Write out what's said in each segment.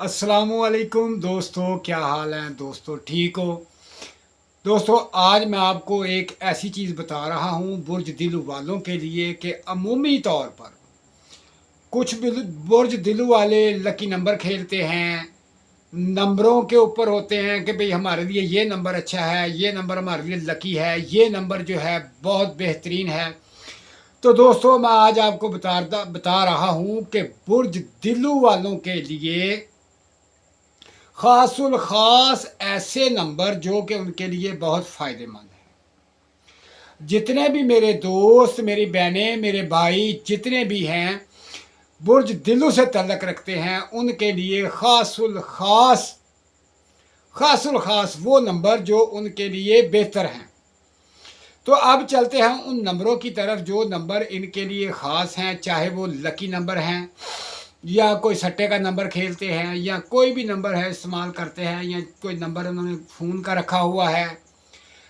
अस्सलामुअलैकुम दोस्तों, क्या हाल है दोस्तों? ठीक हो दोस्तों? आज मैं आपको एक ऐसी चीज़ बता रहा हूँ बुर्ज दिल वालों के लिए कि अमूमी तौर पर कुछ भी बुर्ज दिल वाले लकी नंबर खेलते हैं। नंबरों के ऊपर होते हैं कि भाई हमारे लिए ये नंबर अच्छा है, ये नंबर हमारे लिए लकी है, ये नंबर जो है बहुत बेहतरीन है। तो दोस्तों, मैं आज आपको बता रहा हूँ कि बुर्ज दिल्लू वालों के लिए ख़ासुल ख़ास ऐसे नंबर जो कि उनके लिए बहुत फ़ायदेमंद हैं। जितने भी मेरे दोस्त, मेरी बहनें, मेरे भाई जितने भी हैं बुर्ज दिल्लू से तल्लक रखते हैं, उनके लिए ख़ासुल ख़ास वो नंबर जो उनके लिए बेहतर हैं। तो अब चलते हैं उन नंबरों की तरफ जो नंबर इनके लिए ख़ास हैं, चाहे वो लकी नंबर हैं या कोई सट्टे का नंबर खेलते हैं या कोई भी नंबर है इस्तेमाल करते हैं या कोई नंबर उन्होंने फ़ोन का रखा हुआ है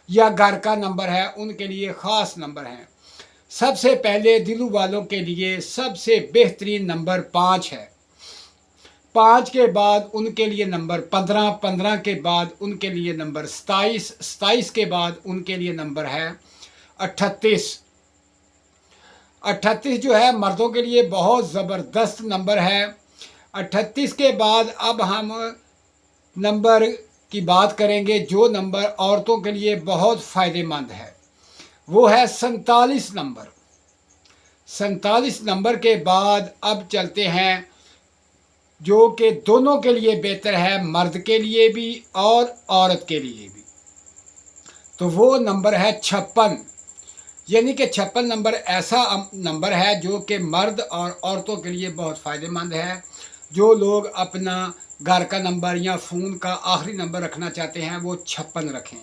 या घर का नंबर है, उनके लिए ख़ास नंबर हैं। सबसे पहले दिलू वालों के लिए सबसे बेहतरीन नंबर 5 है। 5 के बाद उनके लिए नंबर 15, 15 के बाद उनके लिए नंबर 27, 27 के बाद उनके लिए नंबर है 38। 38 जो है मर्दों के लिए बहुत ज़बरदस्त नंबर है। 38 के बाद अब हम नंबर की बात करेंगे जो नंबर औरतों के लिए बहुत फ़ायदेमंद है, वो है 47 नंबर। 47 नंबर के बाद अब चलते हैं जो कि दोनों के लिए बेहतर है, मर्द के लिए भी और औरत के लिए भी। तो वो नंबर है 56। यानी कि 56 नंबर ऐसा नंबर है जो कि मर्द और औरतों के लिए बहुत फ़ायदेमंद है। जो लोग अपना घर का नंबर या फ़ोन का आखिरी नंबर रखना चाहते हैं वो 56 रखें,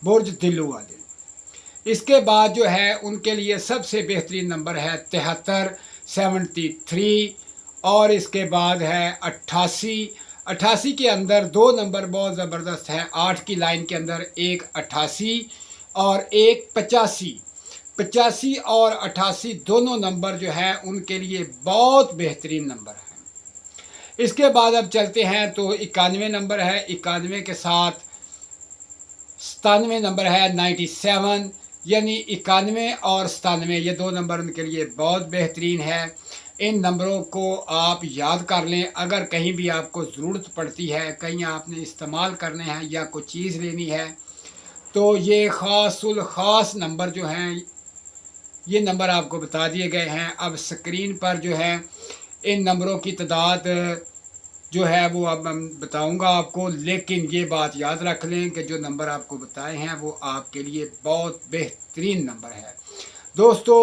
बुर्ज दिल्लू वाले। इसके बाद जो है उनके लिए सबसे बेहतरीन नंबर है 73, 73। और इसके बाद है 88। 88 के अंदर दो नंबर बहुत ज़बरदस्त हैं। 8 की लाइन के अंदर एक 88 और एक 85। 85 और 88 दोनों नंबर जो हैं उनके लिए बहुत बेहतरीन नंबर हैं। इसके बाद अब चलते हैं तो 91 नंबर है। 91 के साथ 97 नंबर है 97। यानी 91 और 97 ये दो नंबर उनके लिए बहुत बेहतरीन है। इन नंबरों को आप याद कर लें। अगर कहीं भी आपको ज़रूरत पड़ती है, कहीं आपने इस्तेमाल करने हैं या कोई चीज़ लेनी है, तो ये ख़ासुल ख़ास नंबर जो हैं ये नंबर आपको बता दिए गए हैं। अब स्क्रीन पर जो है इन नंबरों की तादाद जो है वो अब मैं बताऊंगा आपको, लेकिन ये बात याद रख लें कि जो नंबर आपको बताए हैं वो आपके लिए बहुत बेहतरीन नंबर है। दोस्तों,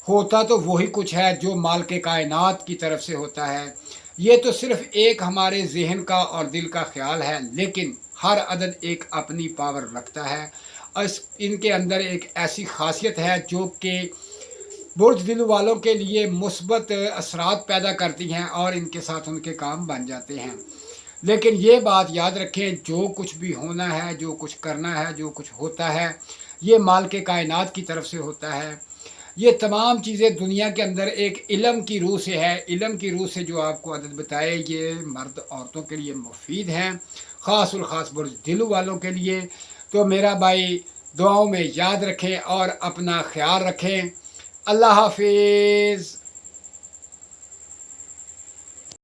होता तो वही कुछ है जो माल के कायनात की तरफ से होता है। ये तो सिर्फ़ एक हमारे जहन का और दिल का ख्याल है, लेकिन हर अदद एक अपनी पावर रखता है। इनके अंदर एक ऐसी खासियत है जो कि बुर्ज दिल वालों के लिए मुस्बत असरात पैदा करती हैं और इनके साथ उनके काम बन जाते हैं। लेकिन ये बात याद रखें, जो कुछ भी होना है, जो कुछ करना है, जो कुछ होता है, ये माल के कायनात की तरफ से होता है। ये तमाम चीज़ें दुनिया के अंदर एक इल्म की रूह से है। इल्म की रूह से जो आपको अदद बताए ये मर्द औरतों के लिए मुफीद हैं, ख़ासुल ख़ास बुर्ज दिल वालों के लिए। तो मेरा भाई दुआओं में याद रखें और अपना ख्याल रखें। अल्लाह हाफिज़।